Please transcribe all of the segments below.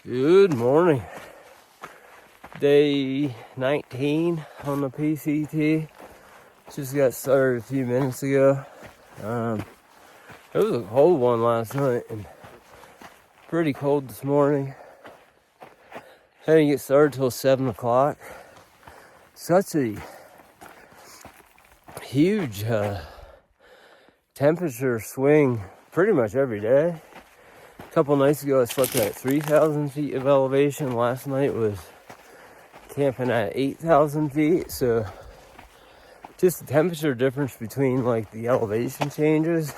Good morning. Day 19 on the PCT. Just got started a few minutes ago. It was a cold one last night and pretty cold this morning. I didn't get started till 7 o'clock. Such a huge temperature swing pretty much every day. A couple nights ago I slept at 3,000 feet of elevation. Last night was camping at 8,000 feet. So just the temperature difference between like the elevation changes,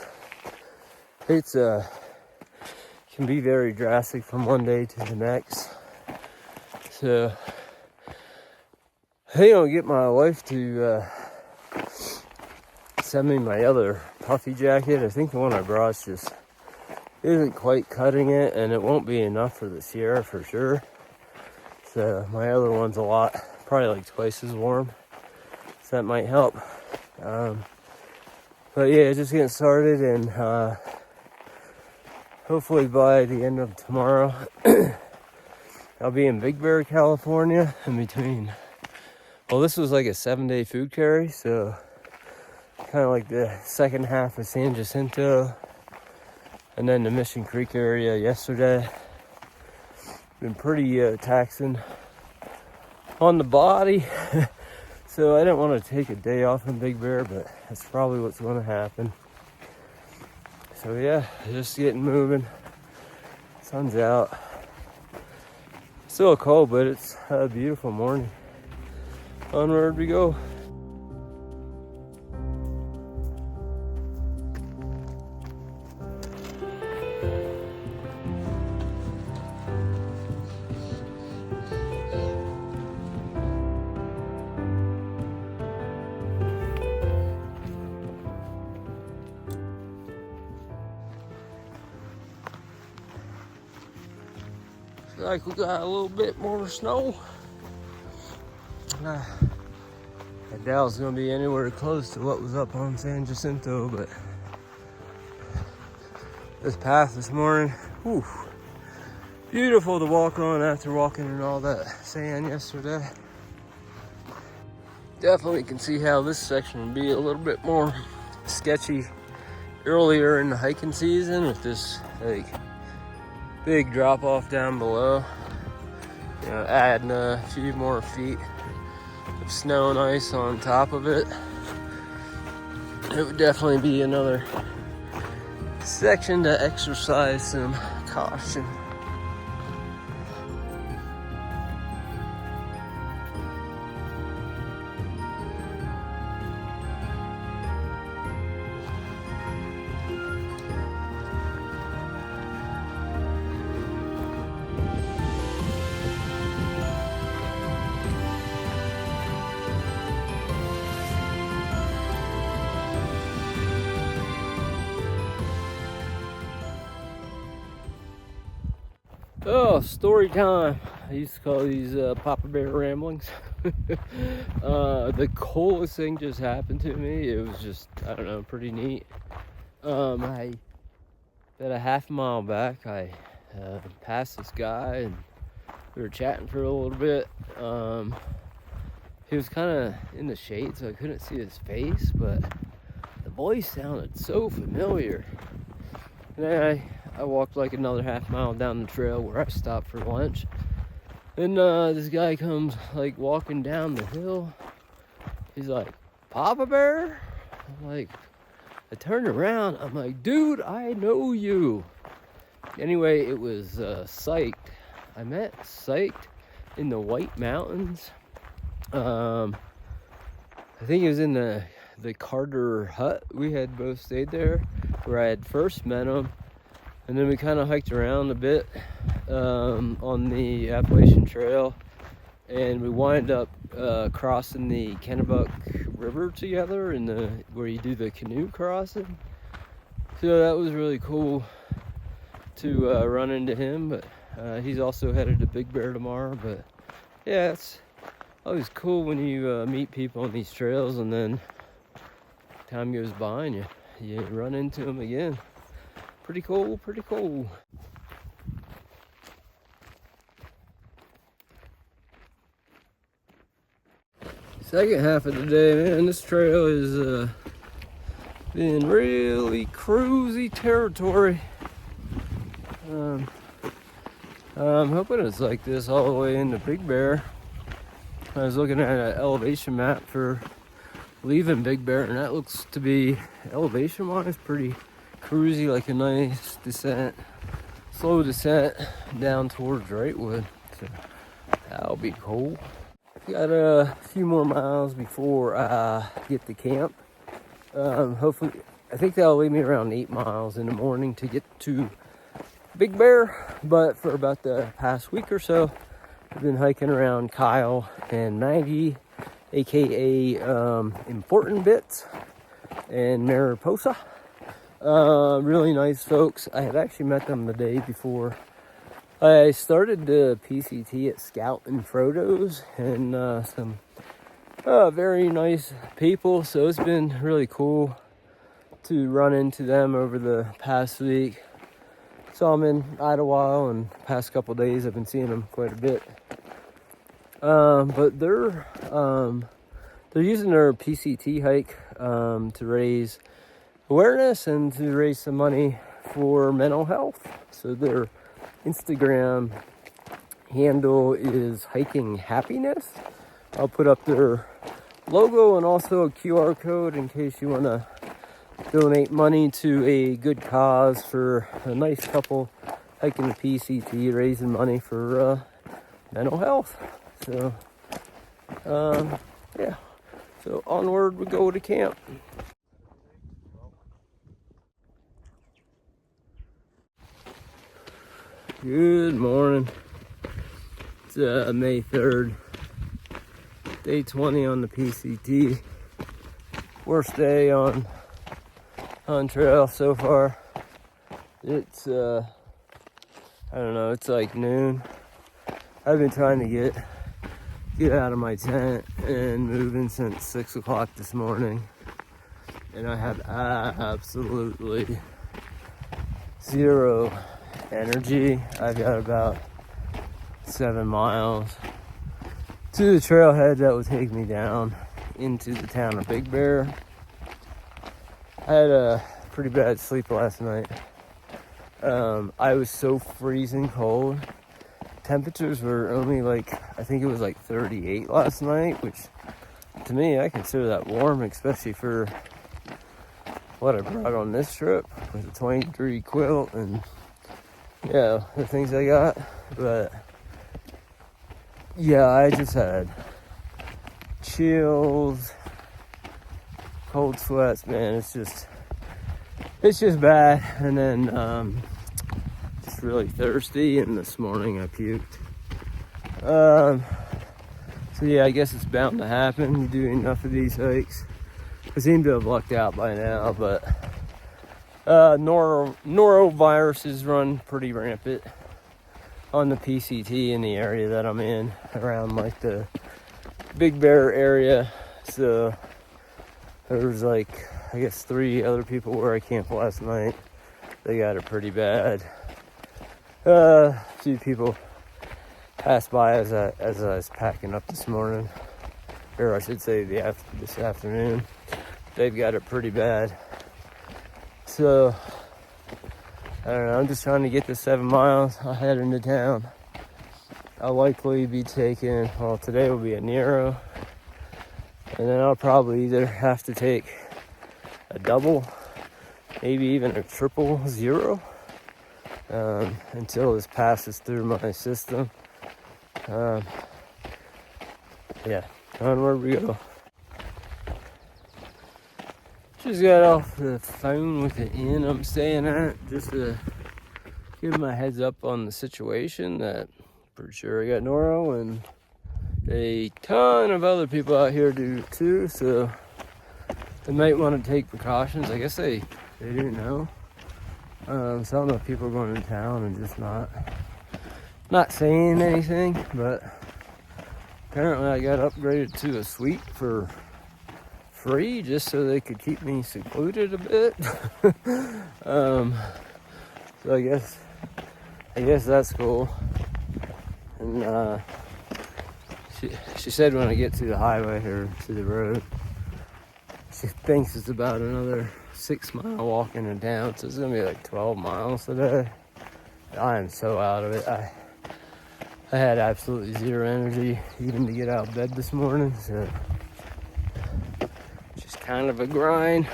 it's can be very drastic from one day to the next. So I think I'll get my wife to send me my other puffy jacket. I think the one I brought just isn't quite cutting it, and it won't be enough for the Sierra for sure. So my other one's a lot, probably like twice as warm. So that might help. But yeah, just getting started, and hopefully by the end of tomorrow, I'll be in Big Bear, California, in between. Well, this was like a 7-day food carry, so kind of like the second half of San Jacinto, and then the Mission Creek area yesterday. Been pretty taxing on the body. So I didn't want to take a day off in Big Bear, but that's probably what's going to happen. So yeah, just getting moving. Sun's out. Still cold, but it's a beautiful morning. Onward we go. Feel like we got a little bit more snow. I doubt it's gonna be anywhere close to what was up on San Jacinto, but this path this morning, whew, beautiful to walk on after walking in all that sand yesterday. Definitely can see how this section would be a little bit more sketchy earlier in the hiking season with this like big drop off down below. You know, adding a few more feet of snow and ice on top of it. It would definitely be another section to exercise some caution. Oh, story time. I used to call these Papa Bear ramblings. The coolest thing just happened to me. It was just, I don't know, pretty neat. About a half mile back, I passed this guy and we were chatting for a little bit. He was kind of in the shade, so I couldn't see his face, but the voice sounded so familiar. And then I walked like another half mile down the trail where I stopped for lunch. And this guy comes like walking down the hill. He's like, "Papa Bear?" I'm like, I turned around. I'm like, "Dude, I know you." Anyway, it was Psyched. I met Psyched in the White Mountains. I think it was in the Carter Hut. We had both stayed there where I had first met him. And then we kind of hiked around a bit on the Appalachian Trail, and we wind up crossing the Kennebuck River together in where you do the canoe crossing. So that was really cool to run into him, but he's also headed to Big Bear tomorrow. But yeah, it's always cool when you meet people on these trails, and then time goes by and you run into them again. Pretty cool, pretty cool. Second half of the day, man, this trail is been really cruisy territory. I'm hoping it's like this all the way into Big Bear. I was looking at an elevation map for leaving Big Bear, and that looks to be, elevation wise, pretty cruisy, like a nice descent, slow descent down towards Wrightwood. So that'll be cool. Got a few more miles before I get to camp. Hopefully, I think that'll leave me around 8 miles in the morning to get to Big Bear. But for about the past week or so, I've been hiking around Kyle and Maggie, aka Important Bits, and Mariposa. Really nice folks. I had actually met them the day before I started the PCT at Scout and Frodo's, and some very nice people. So it's been really cool to run into them over the past week. Saw them in Idlewild, and the past couple days I've been seeing them quite a bit. But they're using their PCT hike to raise awareness and to raise some money for mental health. So their Instagram handle is Hiking Happiness. I'll put up their logo and also a QR code in case you want to donate money to a good cause for a nice couple hiking the PCT, raising money for mental health. So, yeah. So onward we go to camp. Good morning. It's May 3rd, day 20 on the PCT. Worst day on trail so far. It's I don't know, it's like noon. I've been trying to get out of my tent and moving since 6 o'clock this morning, and I have absolutely zero energy. I've got about 7 miles to the trailhead that would take me down into the town of Big Bear. I had a pretty bad sleep last night. I was so freezing cold. Temperatures were only like, I think it was like 38 last night, which to me, I consider that warm, especially for what I brought on this trip with a 20-degree quilt and yeah, the things I got. But yeah, I just had chills, cold sweats, man. It's just bad. And then just really thirsty, and this morning I puked. So yeah, I guess it's bound to happen. You do enough of these hikes. I seem to have lucked out by now, but noroviruses run pretty rampant on the PCT in the area that I'm in, around like the Big Bear area. So there was like, I guess 3 other people where I camped last night. They got it pretty bad. A few people passed by as I was packing up this morning, or I should say this afternoon. They've got it pretty bad. So I don't know, I'm just trying to get to 7 miles. I'll head into town. I'll likely be taking, well, today will be a Nero, and then I'll probably either have to take a double, maybe even a 000, until this passes through my system. Yeah, onward we go. Just got off the phone with the inn I'm staying at, just to give my heads up on the situation. That pretty sure I got noro, and a ton of other people out here do too, so they might want to take precautions. I guess they didn't know. So I don't know if people are going to town and just not saying anything, but apparently I got upgraded to a suite for free just so they could keep me secluded a bit. So I guess that's cool. And She said when I get to the highway or to the road, she thinks it's about another 6-mile walk into town, so it's gonna be like 12 miles today. I am so out of it. I had absolutely zero energy even to get out of bed this morning, so just kind of a grind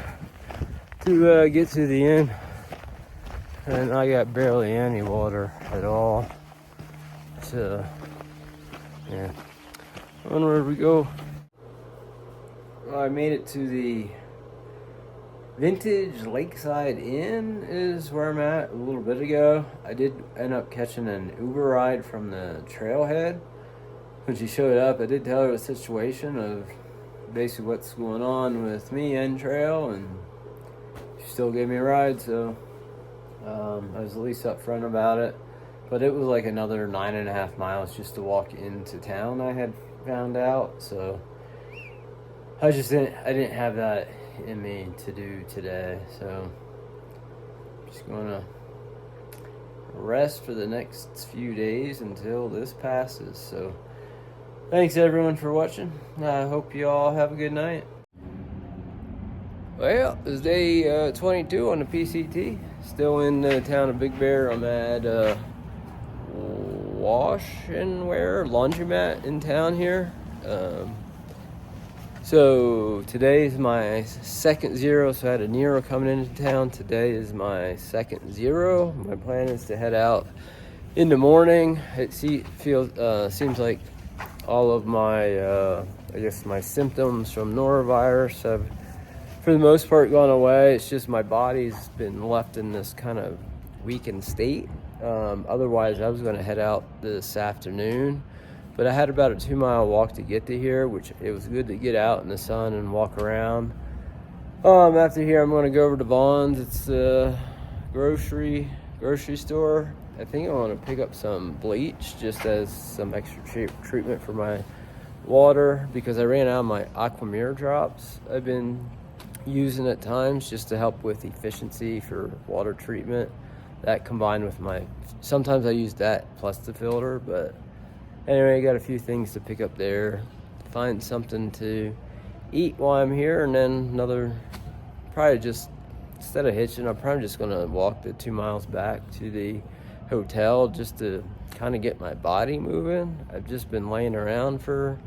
to get to the end. And I got barely any water at all, so yeah. Onward we go. Well, I made it to the Vintage Lakeside Inn is where I'm at a little bit ago. I did end up catching an Uber ride from the trailhead. When she showed up, I did tell her the situation of basically what's going on with me and trail, and she still gave me a ride, so I was at least upfront about it. But it was like another 9.5 miles just to walk into town, I had found out, so I didn't have that in me to do today, so I'm just gonna rest for the next few days until this passes. So thanks everyone for watching. I hope you all have a good night. Well, it's day 22 on the PCT. Still in the town of Big Bear. I'm at wash and wear laundromat in town here. So today is my second zero, so I had a Nero coming into town. Today is my second zero. My plan is to head out in the morning. It seems like all of my, my symptoms from norovirus have, for the most part, gone away. It's just my body's been left in this kind of weakened state. Otherwise, I was going to head out this afternoon. But I had about a 2-mile walk to get to here, which it was good to get out in the sun and walk around. After here, I'm going to go over to Vaughn's. It's a grocery store. I think I want to pick up some bleach just as some extra treatment for my water, because I ran out of my Aquamir drops I've been using at times just to help with efficiency for water treatment. That combined with sometimes I use that plus the filter, but anyway, I got a few things to pick up there, find something to eat while I'm here, and then instead of hitching, I'm probably just going to walk the 2 miles back to the hotel just to kind of get my body moving. I've just been laying around for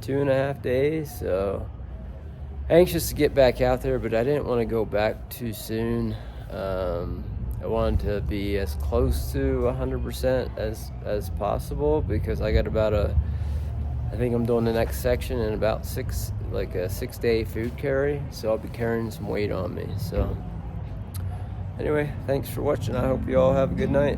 2.5 days, so anxious to get back out there, but I didn't want to go back too soon. I wanted to be as close to 100% as possible, because I got I think I'm doing the next section in about a 6-day food carry, so I'll be carrying some weight on me. So anyway, thanks for watching. I hope you all have a good night.